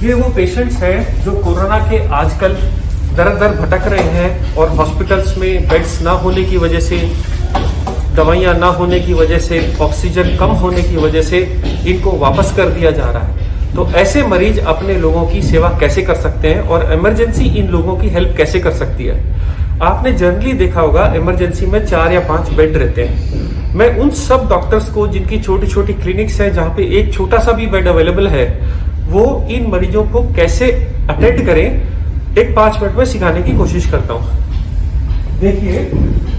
ये वो पेशेंट्स हैं जो कोरोना के आजकल दर दर भटक रहे हैं और हॉस्पिटल्स में बेड्स ना होने की वजह से, दवाइयाँ ना होने की वजह से, ऑक्सीजन कम होने की वजह से इनको वापस कर दिया जा रहा है। तो ऐसे मरीज अपने लोगों की सेवा कैसे कर सकते हैं और इमरजेंसी इन लोगों की हेल्प कैसे कर सकती है। आपने जनरली देखा होगा इमरजेंसी में 4 या 5 बेड रहते हैं। मैं उन सब डॉक्टर्स को जिनकी छोटी छोटी क्लिनिक्स हैं जहाँ पे एक छोटा सा भी बेड अवेलेबल है, वो इन मरीजों को कैसे अटेंड करें एक 5 मिनट में सिखाने की कोशिश करता हूँ। देखिए,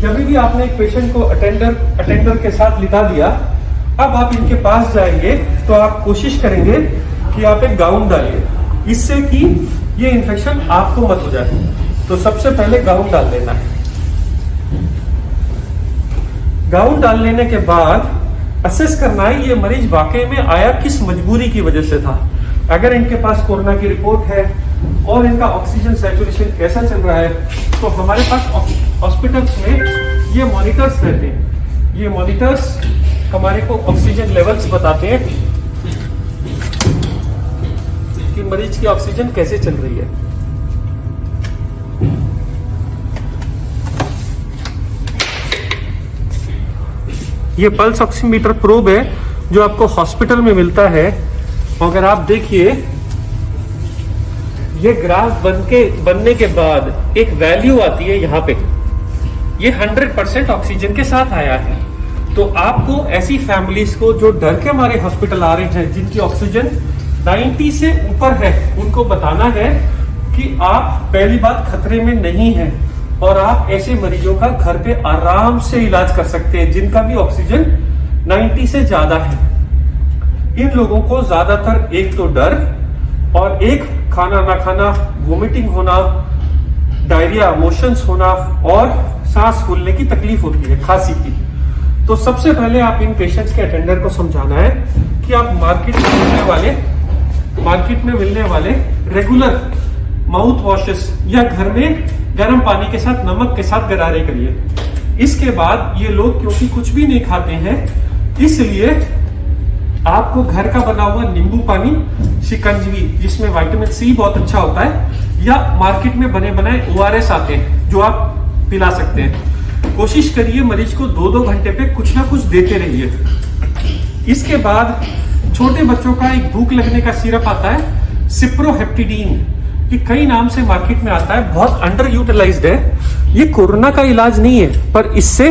जब भी आपने एक पेशेंट को अटेंडर के साथ लिटा दिया, अब आप इनके पास जाएंगे तो आप कोशिश करेंगे कि आप एक गाउन डालिए, इससे कि ये इन्फेक्शन आपको मत हो जाए। तो सबसे पहले गाउन डाल लेना है। गाउन डाल लेने के बाद असेस करना है ये मरीज वाकई में आया किस मजबूरी की वजह से था। अगर इनके पास कोरोना की रिपोर्ट है और इनका ऑक्सीजन सैचुरेशन कैसा चल रहा है, तो हमारे पास हॉस्पिटल्स में ये मॉनिटर्स रहते हैं। ये मॉनिटर्स हमारे को ऑक्सीजन लेवल्स बताते हैं कि मरीज की ऑक्सीजन कैसे चल रही है। ये पल्स ऑक्सीमीटर प्रोब है जो आपको हॉस्पिटल में मिलता है। अगर आप देखिए, ये ग्राफ बनने के बाद एक वैल्यू आती है यहाँ पे, ये 100% ऑक्सीजन के साथ आया है। तो आपको ऐसी फैमिलीज को जो डर के मारे हॉस्पिटल आ रहे हैं, जिनकी ऑक्सीजन 90 से ऊपर है, उनको बताना है कि आप पहली बात खतरे में नहीं है और आप ऐसे मरीजों का घर पे आराम से इलाज कर सकते हैं जिनका भी ऑक्सीजन 90 से ज्यादा है। इन लोगों को ज्यादातर एक तो डर और एक खाना ना खाना, वोमिटिंग होना, डायरिया, मोशंस होना और सांस फूलने की तकलीफ होती है, खांसी की। तो सबसे पहले आप इन पेशेंट्स के अटेंडर को समझाना है कि आप मार्केट में मिलने वाले रेगुलर माउथ वॉशेस या घर में गर्म पानी के साथ नमक के साथ गरारे करिए। इसके बाद ये लोग क्योंकि कुछ भी नहीं खाते हैं, इसलिए आपको घर का बना हुआ नींबू पानी, शिकंजवी जिसमें विटामिन सी बहुत अच्छा होता है, या मार्केट में बने बनाए ORS आते हैं जो आप पिला सकते हैं। कोशिश करिए मरीज को 2-2 घंटे पे कुछ ना कुछ देते रहिए। इसके बाद छोटे बच्चों का एक भूख लगने का सिरप आता है, सिप्रोहेप्टिडीन, कि कई नाम से मार्केट में आता है, बहुत अंडर यूटिलाइज्ड है। ये कोरोना का इलाज नहीं है, पर इससे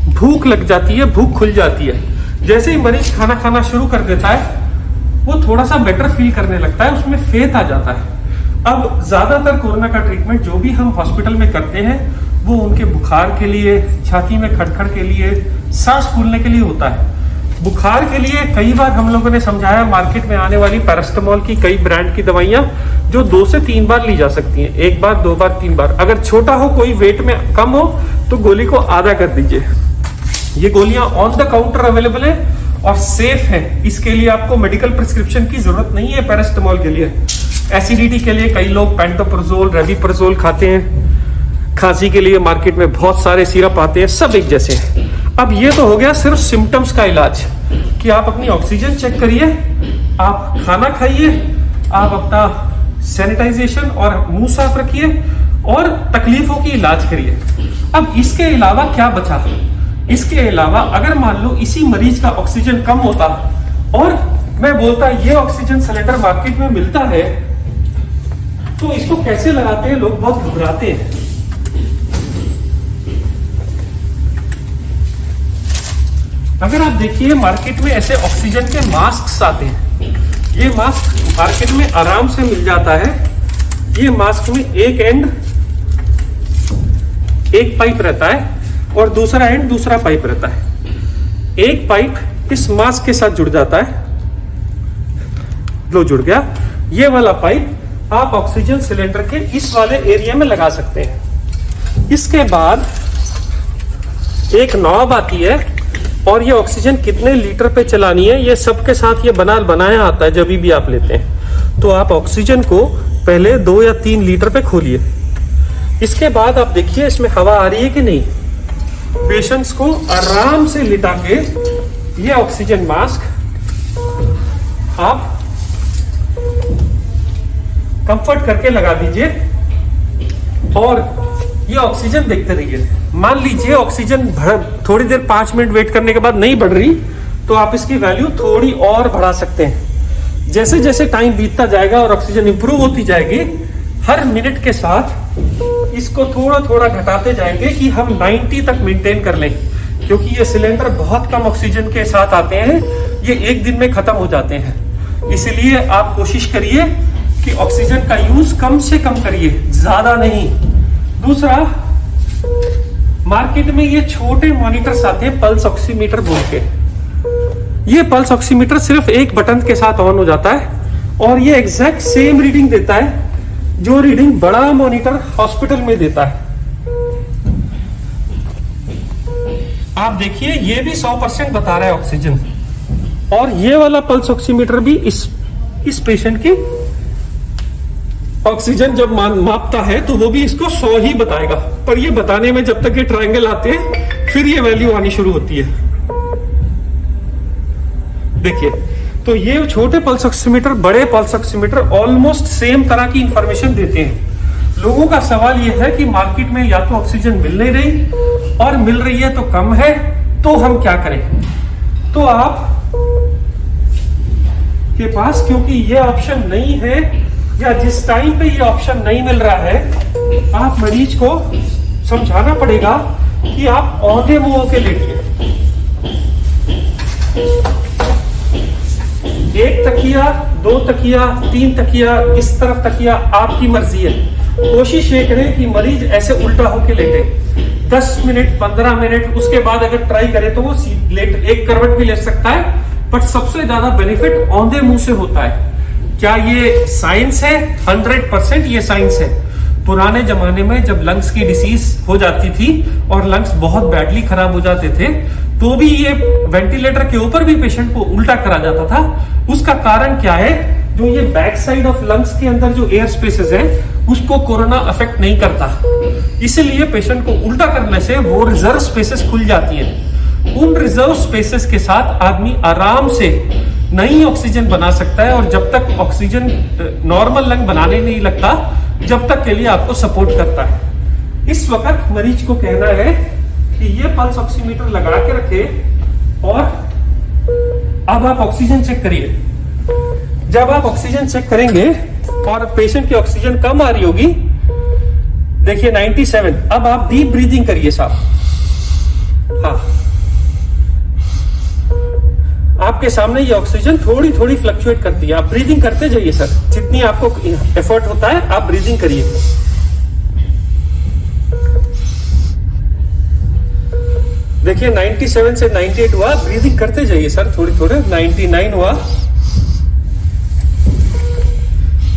भूख लग जाती है, भूख खुल जाती है। जैसे ही मरीज खाना खाना शुरू कर देता है, वो थोड़ा सा बेटर फील करने लगता है, उसमें फेथ आ जाता है। अब ज्यादातर कोरोना का ट्रीटमेंट जो भी हम हॉस्पिटल में करते हैं, वो उनके बुखार के लिए, छाती में खटखड़ के लिए, सांस फूलने के लिए होता है। बुखार के लिए कई बार हम लोगों ने समझाया, मार्केट में आने वाली पैरास्टामोल की कई ब्रांड की दवाइयां जो 2 से 3 बार ली जा सकती हैं, 1 बार, 2 बार, 3 बार। अगर छोटा हो, कोई वेट में कम हो, तो गोली को आधा कर दीजिए। ये गोलियां ऑन द काउंटर अवेलेबल है और सेफ है। इसके लिए आपको मेडिकल प्रिस्क्रिप्शन की जरूरत नहीं है। पैरास्टामोल के लिए, एसिडिटी के लिए कई लोग पेंटोप्रोजोल, रेविप्रोजोल खाते हैं। खांसी के लिए मार्केट में बहुत सारे सिरप आते हैं, सब एक जैसे हैं। अब ये तो हो गया सिर्फ सिम्टम्स का इलाज, कि आप अपनी ऑक्सीजन चेक करिए, आप खाना खाइए, आप अपना सैनिटाइजेशन और मुंह साफ रखिए और तकलीफों की इलाज करिए। अब इसके अलावा क्या बचा? इसके अलावा अगर मान लो इसी मरीज का ऑक्सीजन कम होता और मैं बोलता ये ऑक्सीजन सिलेंडर मार्केट में मिलता है, तो इसको कैसे लगाते हैं लोग, बहुत घबराते हैं। अगर आप देखिए, मार्केट में ऐसे ऑक्सीजन के मास्क आते हैं। ये मास्क मार्केट में आराम से मिल जाता है। ये मास्क में एक एंड एक पाइप रहता है और दूसरा एंड दूसरा पाइप रहता है। एक पाइप इस मास्क के साथ जुड़ जाता है, लो जुड़ गया। ये वाला पाइप आप ऑक्सीजन सिलेंडर के इस वाले एरिया में लगा सकते हैं। इसके बाद एक नॉब आती है और ये ऑक्सीजन कितने लीटर पे चलानी है, ये सबके साथ ये बनाया आता है। जब भी आप लेते हैं तो आप ऑक्सीजन को पहले 2 या 3 लीटर पे खोलिए। इसके बाद आप देखिए इसमें हवा आ रही है कि नहीं। पेशेंट्स को आराम से लिटा के ये ऑक्सीजन मास्क आप कंफर्ट करके लगा दीजिए और ये ऑक्सीजन देखते रहिए। मान लीजिए ऑक्सीजन थोड़ी देर 5 मिनट वेट करने के बाद नहीं बढ़ रही, तो आप इसकी वैल्यू थोड़ी और बढ़ा सकते हैं। जैसे जैसे टाइम बीतता जाएगा और ऑक्सीजन इंप्रूव होती जाएगी, हर मिनट के साथ इसको थोड़ा थोड़ा घटाते जाएंगे कि हम 90 तक मेंटेन कर लें, क्योंकि ये सिलेंडर बहुत कम ऑक्सीजन के साथ आते हैं, ये एक दिन में खत्म हो जाते हैं। इसलिए आप कोशिश करिए कि ऑक्सीजन का यूज कम से कम करिए, ज्यादा नहीं। दूसरा, मार्केट में ये छोटे मॉनिटर्स आते हैं पल्स ऑक्सीमीटर बोल के। ये पल्स ऑक्सीमीटर सिर्फ एक बटन के साथ ऑन हो जाता है और ये एग्जैक्ट सेम रीडिंग देता है जो रीडिंग बड़ा मॉनिटर हॉस्पिटल में देता है। आप देखिए ये भी 100% बता रहा है ऑक्सीजन, और ये वाला पल्स ऑक्सीमीटर भी इस पेशेंट की ऑक्सीजन जब मापता है तो वो भी इसको 100 ही बताएगा। पर ये बताने में जब तक ये ट्रायंगल आते हैं फिर ये वैल्यू आनी शुरू होती है। देखिए, तो ये छोटे पल्स ऑक्सीमीटर, बड़े पल्स ऑक्सीमीटर ऑलमोस्ट सेम तरह की इंफॉर्मेशन देते हैं। लोगों का सवाल ये है कि मार्केट में या तो ऑक्सीजन मिल नहीं रही और मिल रही है तो कम है, तो हम क्या करें। तो आप के पास क्योंकि ये ऑप्शन नहीं है, या जिस टाइम पे ये ऑप्शन नहीं मिल रहा है, आप मरीज को समझाना पड़ेगा कि आप औंधे मुंह होके लेटिए। एक तकिया, 2 तकिया, 3 तकिया, इस तरफ तकिया, आपकी मर्जी है। कोशिश ये करें कि मरीज ऐसे उल्टा होके लेटे 10 मिनट 15 मिनट, उसके बाद अगर ट्राई करे तो वो एक करवट भी ले सकता है। बट सबसे ज्यादा बेनिफिट औंधे मुंह से होता है। क्या ये साइंस है? 100% ये साइंस है। पुराने जमाने में जब लंग्स की डिसीज हो जाती थी और लंग्स बहुत बैडली खराब हो जाते थे, तो भी ये वेंटिलेटर के ऊपर भी पेशेंट को उल्टा करा जाता था। उसका कारण क्या है? जो ये बैक साइड ऑफ लंग्स के अंदर जो एयर स्पेसेस है, उसको कोरोना अफेक्ट नहीं करता, इसलिए पेशेंट को उल्टा करने से वो रिजर्व स्पेसेस खुल जाती है। उन रिजर्व स्पेसेस के साथ आदमी आराम से नई ऑक्सीजन बना सकता है, और जब तक ऑक्सीजन नॉर्मल लंग बनाने नहीं लगता, जब तक के लिए आपको सपोर्ट करता है। इस वक्त मरीज को कहना है कि ये पल्स ऑक्सीमीटर लगा के रखे और अब आप ऑक्सीजन चेक करिए। जब आप ऑक्सीजन चेक करेंगे और पेशेंट की ऑक्सीजन कम आ रही होगी, देखिए 97, अब आप डीप ब्रीदिंग करिए साहब। हाँ, आपके सामने ये ऑक्सीजन थोड़ी थोड़ी फ्लक्चुएट करती है। आप ब्रीदिंग करते जाइए सर, जितनी आपको एफर्ट होता है आप ब्रीदिंग करिए। देखिए 97 से 98 हुआ, ब्रीदिंग करते जाइए सर थोड़ी थोड़े। 99 हुआ,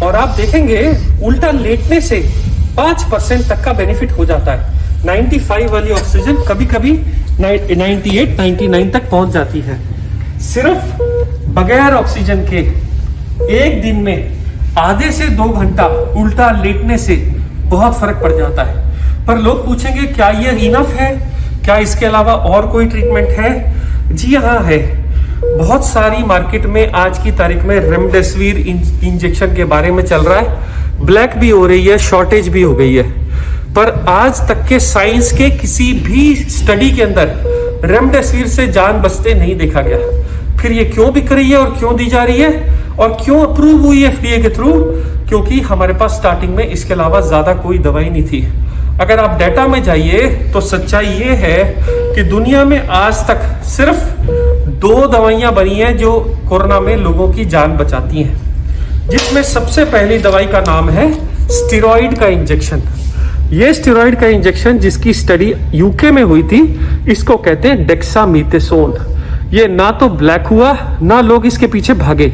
और आप देखेंगे उल्टा लेटने से 5% तक का बेनिफिट हो जाता है। 95 वाली ऑक्सीजन कभी कभी 98, 99 तक पहुंच जाती है। सिर्फ बगैर ऑक्सीजन के एक दिन में आधे से 2 घंटा उल्टा लेटने से बहुत फर्क पड़ जाता है। पर लोग पूछेंगे क्या ये इनफ है, क्या इसके अलावा और कोई ट्रीटमेंट है? जी हाँ है। बहुत सारी मार्केट में आज की तारीख में रेमडेसिविर इंजेक्शन के बारे में चल रहा है, ब्लैक भी हो रही है, शॉर्टेज भी हो गई है। पर आज तक के साइंस के किसी भी स्टडी के अंदर रेमडेसिविर से जान बचते नहीं देखा गया। फिर ये क्यों बिक रही है और क्यों दी जा रही है और क्यों अप्रूव हुई एफडीए के थ्रू? क्योंकि हमारे पास स्टार्टिंग में इसके अलावा ज्यादा कोई दवाई नहीं थी। अगर आप डेटा में जाइए तो सच्चाई ये है कि दुनिया में आज तक सिर्फ 2 दवाइयां बनी हैं जो कोरोना में लोगों की जान बचाती हैं, जिसमें सबसे पहली दवाई का नाम है स्टेरॉइड का इंजेक्शन। ये स्टेरॉइड का इंजेक्शन जिसकी स्टडी यूके में हुई थी, इसको कहते हैं डेक्सामेथासोन। ये ना तो ब्लैक हुआ ना लोग इसके पीछे भागे।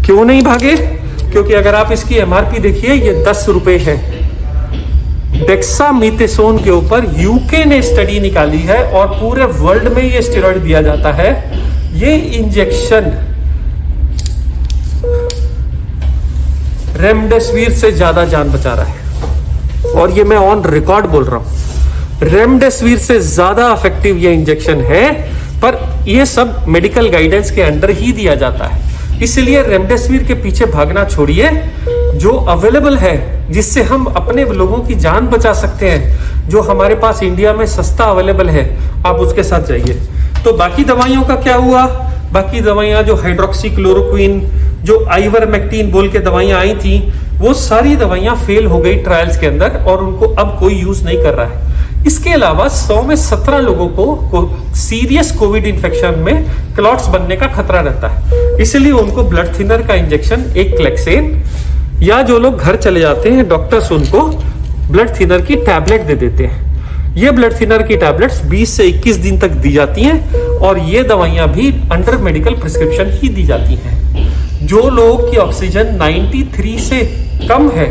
क्यों नहीं भागे? क्योंकि अगर आप इसकी एमआरपी देखिए, ये 10 रुपए है। डेक्सामेथासोन के ऊपर यूके ने स्टडी निकाली है और पूरे वर्ल्ड में ये स्टेरॉइड दिया जाता है। ये इंजेक्शन रेमडेसिविर से ज्यादा जान बचा रहा है, और ये मैं ऑन रिकॉर्ड बोल रहा हूं। रेमडेसिविर से ज्यादा इफेक्टिव ये इंजेक्शन है, पर ये सब मेडिकल गाइडेंस के अंडर ही दिया जाता है। इसलिए रेमडेसिविर के पीछे भागना छोड़िए जो अवेलेबल है, जिससे हम अपने लोगों की जान बचा सकते हैं, जो हमारे पास इंडिया में सस्ता अवेलेबल है, आप उसके साथ जाइए। तो बाकी दवाइयों का क्या हुआ? बाकी दवाइयां जो हाइड्रोक्सी क्लोरोक्विन, जो आइवरमेक्टिन बोल के दवाइयां आई थी, वो सारी दवाइयां फेल हो गई ट्रायल्स के अंदर और उनको अब कोई यूज नहीं कर रहा है। इसके अलावा 100 में 17 लोगों को सीरियस कोविड इंफेक्शन में क्लॉट्स बनने का खतरा रहता है, इसलिए उनको ब्लड थिनर का इंजेक्शन, एक क्लेक्सेन, या जो लोग घर चले जाते हैं डॉक्टर्स उनको ब्लड थिनर की टैबलेट दे देते हैं। ये ब्लड थिनर की टैबलेट्स 20 से 21 दिन तक दी जाती हैं और ये दवाइयां भी अंडर मेडिकल प्रिस्क्रिप्शन ही दी जाती हैं। जो लोग की ऑक्सीजन 93 से कम है,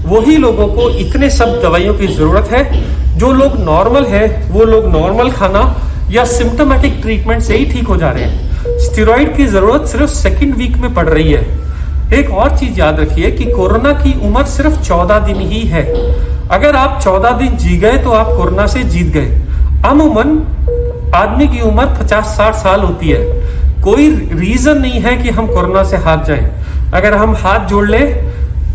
वही लोगों को इतने सब दवाइयों की जरूरत है। जो लोग नॉर्मल है, वो लोग नॉर्मल खाना या सिम्टोमेटिक ट्रीटमेंट से ही ठीक हो जा रहे हैं। स्टेरॉइड की जरूरत सिर्फ सेकेंड वीक में पड़ रही है। एक और चीज याद रखिए कि कोरोना की उम्र सिर्फ 14 दिन ही है। अगर आप 14 दिन जी गए तो आप कोरोना से जीत गए। अमूमन आदमी की उम्र 50-60 साल होती है। कोई रीजन नहीं है कि हम कोरोना से हार जाएं। अगर हम हाथ जोड़ लें,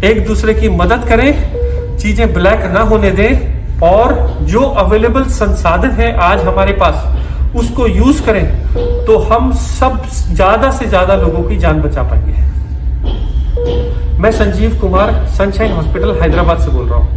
एक दूसरे की मदद करें, चीजें ब्लैक ना होने दें और जो अवेलेबल संसाधन है आज हमारे पास, उसको यूज करें, तो हम सब ज्यादा से ज्यादा लोगों की जान बचा पाएंगे। मैं संजीव कुमार, सनशाइन हॉस्पिटल हैदराबाद से बोल रहा हूँ।